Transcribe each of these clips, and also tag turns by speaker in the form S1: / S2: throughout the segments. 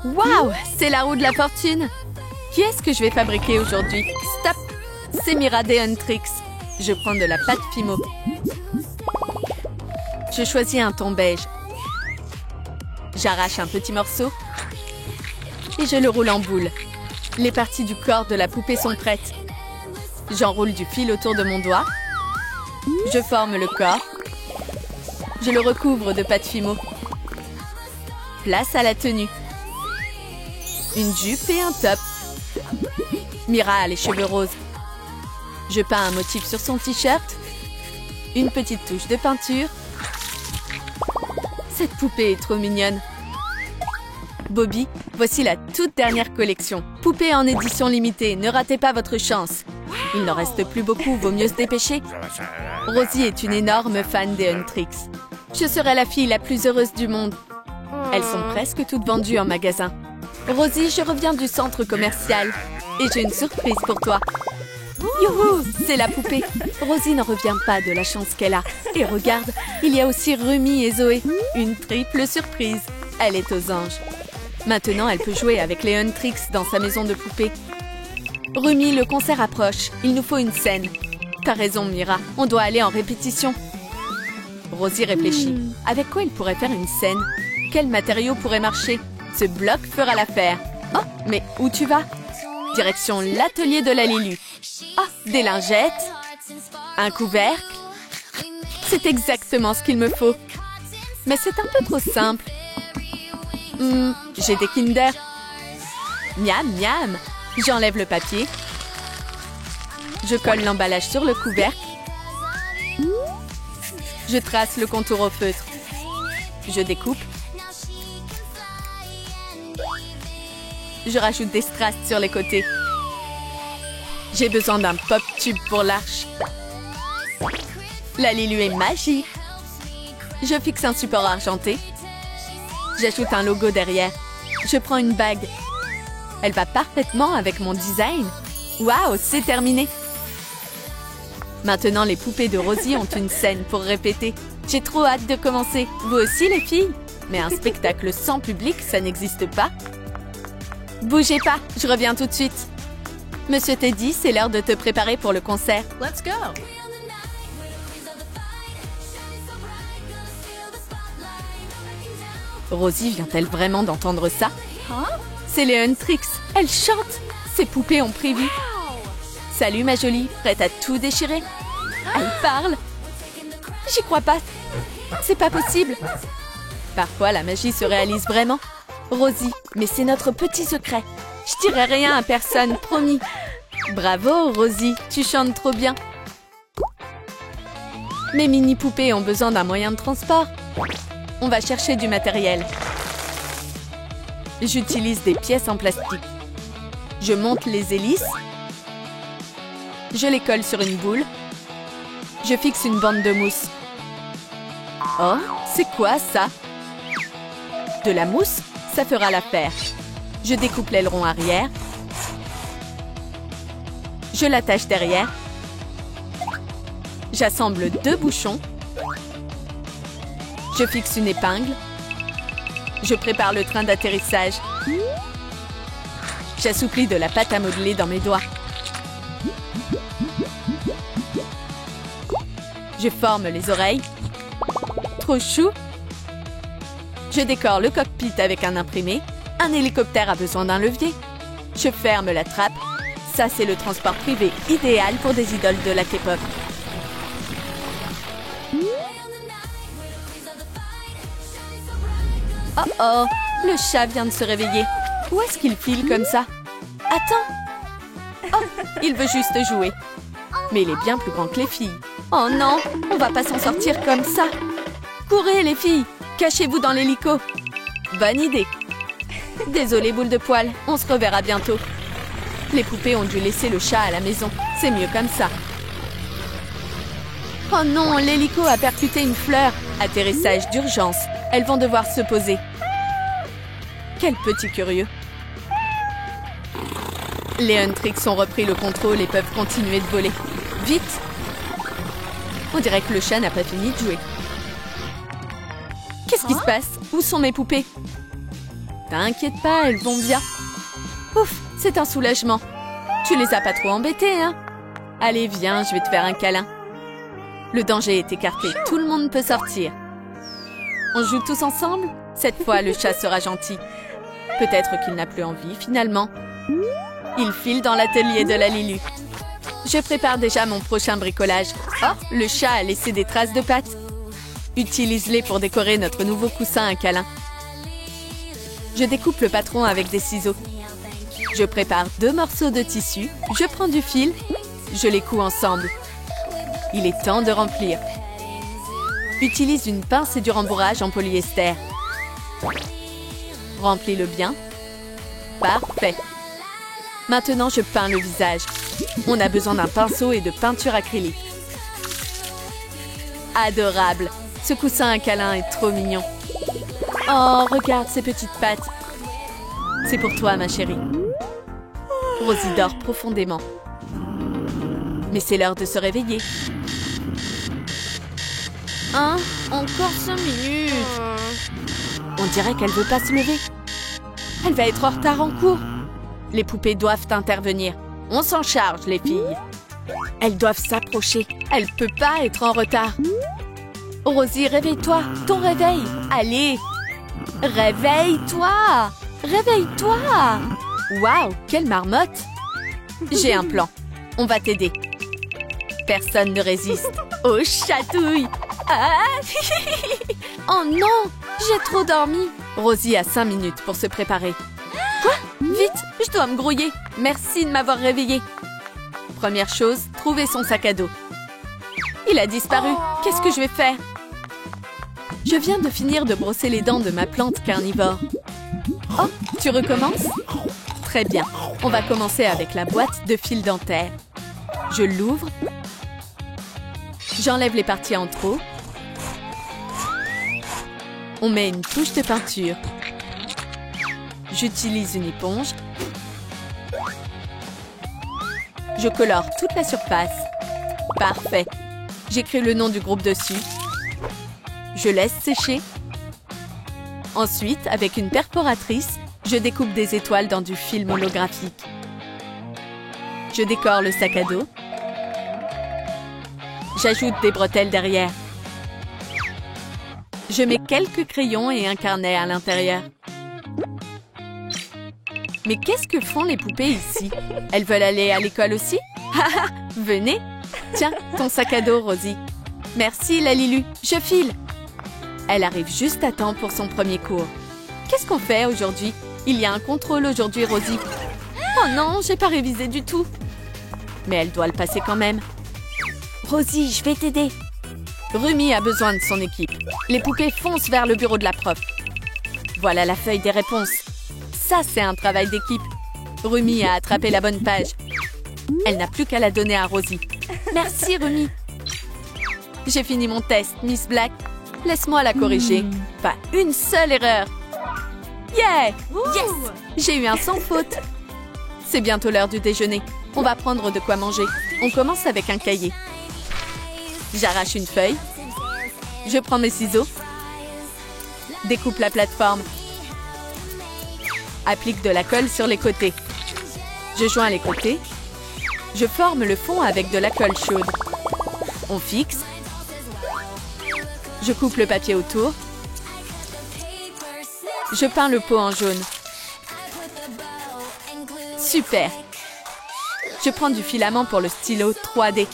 S1: Waouh, c'est la roue de la fortune. Qui est-ce que je vais fabriquer aujourd'hui? Stop! C'est Mira des Huntrix. Je prends de la pâte Fimo. Je choisis un ton beige. J'arrache un petit morceau et je le roule en boule. Les parties du corps de la poupée sont prêtes. J'enroule du fil autour de mon doigt. Je forme le corps. Je le recouvre de pâte Fimo. Place à la tenue. Une jupe et un top. Mira a les cheveux roses. Je peins un motif sur son t-shirt. Une petite touche de peinture. Cette poupée est trop mignonne. Bobby, voici la toute dernière collection. Poupée en édition limitée, ne ratez pas votre chance. Il n'en reste plus beaucoup, vaut mieux se dépêcher. Rosie est une énorme fan des Huntrix. Je serai la fille la plus heureuse du monde. Elles sont presque toutes vendues en magasin. Rosie, je reviens du centre commercial et j'ai une surprise pour toi. Youhou, c'est la poupée. Rosie n'en revient pas de la chance qu'elle a. Et regarde, il y a aussi Rumi et Zoé. Une triple surprise. Elle est aux anges. Maintenant, elle peut jouer avec les Huntrix dans sa maison de poupée. Rumi, le concert approche. Il nous faut une scène. T'as raison, Mira. On doit aller en répétition. Rosie réfléchit. Avec quoi il pourrait faire une scène? Quel matériau pourrait marcher? Ce bloc fera l'affaire. Oh, mais où tu vas? Direction l'atelier de la Lilu. Ah, des lingettes. Un couvercle. C'est exactement ce qu'il me faut. Mais c'est un peu trop simple. J'ai des Kinder. Miam, miam. J'enlève le papier. Je colle l'emballage sur le couvercle. Je trace le contour au feutre. Je découpe. Je rajoute des strass sur les côtés. J'ai besoin d'un pop tube pour l'arche. La Lilu est magique. Je fixe un support argenté. J'ajoute un logo derrière. Je prends une bague. Elle va parfaitement avec mon design. Waouh, c'est terminé. Maintenant, les poupées de Rosie ont une scène pour répéter. J'ai trop hâte de commencer. Vous aussi, les filles? Mais un spectacle sans public, ça n'existe pas. Bougez pas, je reviens tout de suite. Monsieur Teddy, c'est l'heure de te préparer pour le concert.
S2: Let's go!
S1: Rosie vient-elle vraiment d'entendre ça?
S2: Huh?
S1: C'est les Huntrix. Elles chantent. Ces poupées ont pris vie. Salut ma jolie, prête à tout déchirer? Elle parle. J'y crois pas. C'est pas possible. Parfois, la magie se réalise vraiment. Rosie, mais c'est notre petit secret. Je dirai rien à personne, promis. Bravo, Rosie, tu chantes trop bien. Mes mini-poupées ont besoin d'un moyen de transport. On va chercher du matériel. J'utilise des pièces en plastique. Je monte les hélices. Je les colle sur une boule. Je fixe une bande de mousse. Oh, c'est quoi ça? De la mousse? Ça fera l'affaire. Je découpe l'aileron arrière. Je l'attache derrière. J'assemble 2 bouchons. Je fixe une épingle. Je prépare le train d'atterrissage. J'assouplis de la pâte à modeler dans mes doigts. Je forme les oreilles. Trop chou! Je décore le cockpit avec un imprimé. Un hélicoptère a besoin d'un levier. Je ferme la trappe. Ça, c'est le transport privé idéal pour des idoles de la K-pop. Oh oh, le chat vient de se réveiller. Où est-ce qu'il file comme ça? Attends! Oh, il veut juste jouer. Mais il est bien plus grand que les filles. Oh non, on va pas s'en sortir comme ça. Courez les filles, cachez-vous dans l'hélico. Bonne idée. Désolée boule de poil, on se reverra bientôt. Les poupées ont dû laisser le chat à la maison. C'est mieux comme ça. Oh non, l'hélico a percuté une fleur. Atterrissage d'urgence. Elles vont devoir se poser. Quel petit curieux. Les Huntrix ont repris le contrôle et peuvent continuer de voler. Vite! On dirait que le chat n'a pas fini de jouer. Qu'est-ce qui se passe? Où sont mes poupées? T'inquiète pas, elles vont bien. Ouf, c'est un soulagement. Tu les as pas trop embêtées, hein? Allez, viens, je vais te faire un câlin. Le danger est écarté, tout le monde peut sortir. On joue tous ensemble? Cette fois, le chat sera gentil. Peut-être qu'il n'a plus envie, finalement. Il file dans l'atelier de la Lilu. Je prépare déjà mon prochain bricolage. Oh, le chat a laissé des traces de pattes. Utilise-les pour décorer notre nouveau coussin à câlin. Je découpe le patron avec des ciseaux. Je prépare 2 morceaux de tissu. Je prends du fil. Je les couds ensemble. Il est temps de remplir. Utilise une pince et du rembourrage en polyester. Remplis-le bien. Parfait. Maintenant, je peins le visage. On a besoin d'un pinceau et de peinture acrylique. Adorable. Ce coussin à câlin est trop mignon. Oh, regarde ces petites pattes. C'est pour toi, ma chérie. Rosie dort profondément. Mais c'est l'heure de se réveiller. Hein? Encore 5 minutes. On dirait qu'elle veut pas se lever. Elle va être en retard en cours. Les poupées doivent intervenir. On s'en charge, les filles. Elles doivent s'approcher. Elle peut pas être en retard. Rosie, réveille-toi. Ton réveil. Allez. Réveille-toi. Réveille-toi. Waouh, quelle marmotte. J'ai un plan. On va t'aider. Personne ne résiste. Oh, chatouille. Ah. Oh non, j'ai trop dormi. Rosie a 5 minutes pour se préparer. Quoi? Vite, je dois me grouiller. Merci de m'avoir réveillée. Première chose, trouver son sac à dos. Il a disparu. Qu'est-ce que je vais faire? Je viens de finir de brosser les dents de ma plante carnivore. Oh, tu recommences? Très bien. On va commencer avec la boîte de fil dentaire. Je l'ouvre. J'enlève les parties en trop. On met une touche de peinture. J'utilise une éponge. Je colore toute la surface. Parfait. J'écris le nom du groupe dessus. Je laisse sécher. Ensuite, avec une perforatrice, je découpe des étoiles dans du film holographique. Je décore le sac à dos. J'ajoute des bretelles derrière. Je mets quelques crayons et un carnet à l'intérieur. Mais qu'est-ce que font les poupées ici? Elles veulent aller à l'école aussi? Haha, venez! Tiens, ton sac à dos, Rosie. Merci, la Lilu. Je file. Elle arrive juste à temps pour son premier cours. Qu'est-ce qu'on fait aujourd'hui? Il y a un contrôle aujourd'hui, Rosie. Oh non, j'ai pas révisé du tout. Mais elle doit le passer quand même. Rosie, je vais t'aider. Rumi a besoin de son équipe. Les poupées foncent vers le bureau de la prof. Voilà la feuille des réponses. Ça, c'est un travail d'équipe. Rumi a attrapé la bonne page. Elle n'a plus qu'à la donner à Rosie. Merci, Rumi. J'ai fini mon test, Miss Black. Laisse-moi la corriger. Pas une seule erreur. Yeah! Yes! J'ai eu un sans faute. C'est bientôt l'heure du déjeuner. On va prendre de quoi manger. On commence avec un cahier. J'arrache une feuille. Je prends mes ciseaux. Découpe la plateforme. Applique de la colle sur les côtés. Je joins les côtés. Je forme le fond avec de la colle chaude. On fixe. Je coupe le papier autour. Je peins le pot en jaune. Super! Je prends du filament pour le stylo 3D.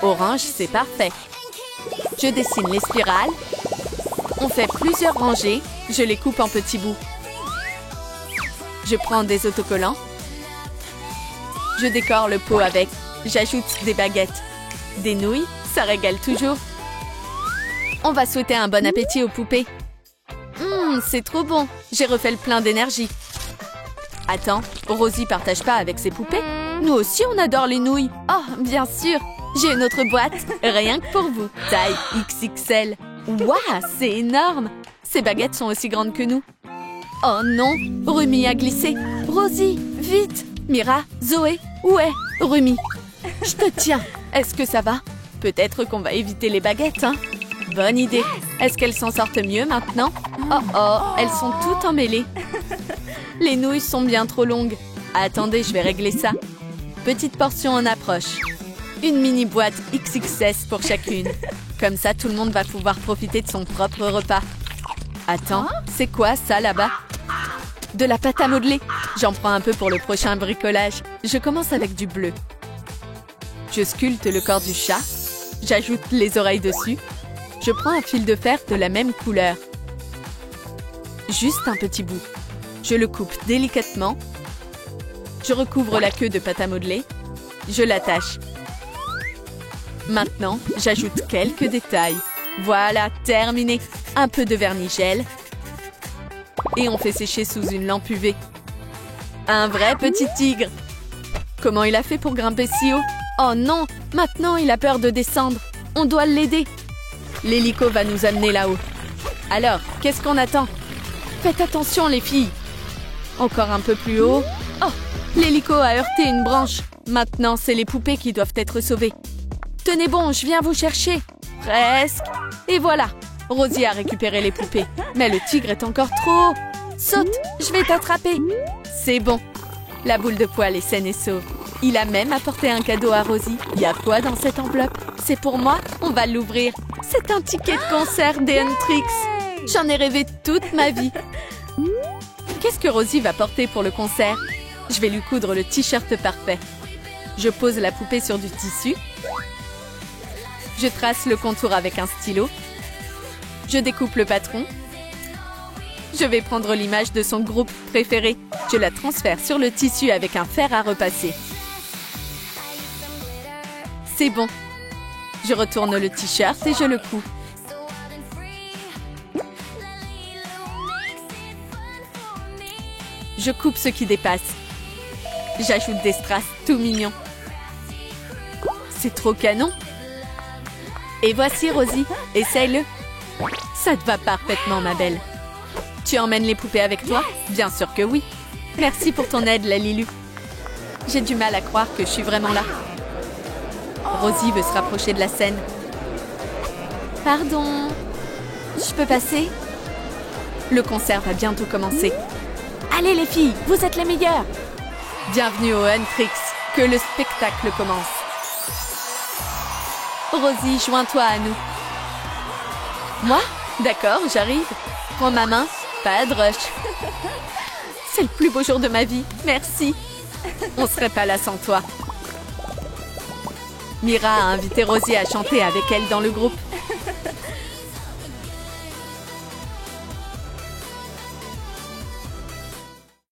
S1: Orange, c'est parfait. Je dessine les spirales. On fait plusieurs rangées. Je les coupe en petits bouts. Je prends des autocollants. Je décore le pot avec. J'ajoute des baguettes. Des nouilles, ça régale toujours. On va souhaiter un bon appétit aux poupées. C'est trop bon. J'ai refait le plein d'énergie. Attends, Rosie partage pas avec ses poupées? Nous aussi, on adore les nouilles. Oh, bien sûr. J'ai une autre boîte, rien que pour vous. Taille XXL. Waouh, c'est énorme. Ces baguettes sont aussi grandes que nous. Oh non, Rumi a glissé. Rosie, vite. Mira, Zoé, où est Rumi? Je te tiens. Est-ce que ça va? Peut-être qu'on va éviter les baguettes, hein? Bonne idée. Est-ce qu'elles s'en sortent mieux maintenant? Oh oh, elles sont toutes emmêlées. Les nouilles sont bien trop longues. Attendez, je vais régler ça. Petite portion en approche. Une mini boîte XXS pour chacune. Comme ça, tout le monde va pouvoir profiter de son propre repas. Attends, c'est quoi ça là-bas? De la pâte à modeler. J'en prends un peu pour le prochain bricolage. Je commence avec du bleu. Je sculpte le corps du chat. J'ajoute les oreilles dessus. Je prends un fil de fer de la même couleur. Juste un petit bout. Je le coupe délicatement. Je recouvre la queue de pâte à modeler. Je l'attache. Maintenant, j'ajoute quelques détails. Voilà, terminé. Un peu de vernis gel. Et on fait sécher sous une lampe UV. Un vrai petit tigre. Comment il a fait pour grimper si haut? Oh non, maintenant il a peur de descendre. On doit l'aider. L'hélico va nous amener là-haut. Alors, qu'est-ce qu'on attend? Faites attention les filles. Encore un peu plus haut. Oh, l'hélico a heurté une branche. Maintenant, c'est les poupées qui doivent être sauvées. Tenez bon, je viens vous chercher. Presque. Et voilà. Rosie a récupéré les poupées. Mais le tigre est encore trop haut. Saute, je vais t'attraper. C'est bon. La boule de poil est saine et sauve. Il a même apporté un cadeau à Rosie. Il y a quoi dans cette enveloppe? C'est pour moi? On va l'ouvrir. C'est un ticket de concert des Huntrix. J'en ai rêvé toute ma vie. Qu'est-ce que Rosie va porter pour le concert? Je vais lui coudre le t-shirt parfait. Je pose la poupée sur du tissu. Je trace le contour avec un stylo. Je découpe le patron. Je vais prendre l'image de son groupe préféré. Je la transfère sur le tissu avec un fer à repasser. C'est bon. Je retourne le t-shirt et je le couds. Je coupe ce qui dépasse. J'ajoute des strass tout mignons. C'est trop canon. Et voici Rosie. Essaye-le. Ça te va parfaitement, ma belle. Tu emmènes les poupées avec toi? Bien sûr que oui. Merci pour ton aide, la Lilu. J'ai du mal à croire que je suis vraiment là. Rosie veut se rapprocher de la scène. Pardon. Je peux passer? Le concert va bientôt commencer. Allez les filles, vous êtes les meilleures. Bienvenue au Huntrix. Que le spectacle commence. Rosie, joins-toi à nous. Moi? D'accord, j'arrive. Prends ma main. Pas de rush. C'est le plus beau jour de ma vie. Merci. On serait pas là sans toi. Mira a invité Rosie à chanter avec elle dans le groupe.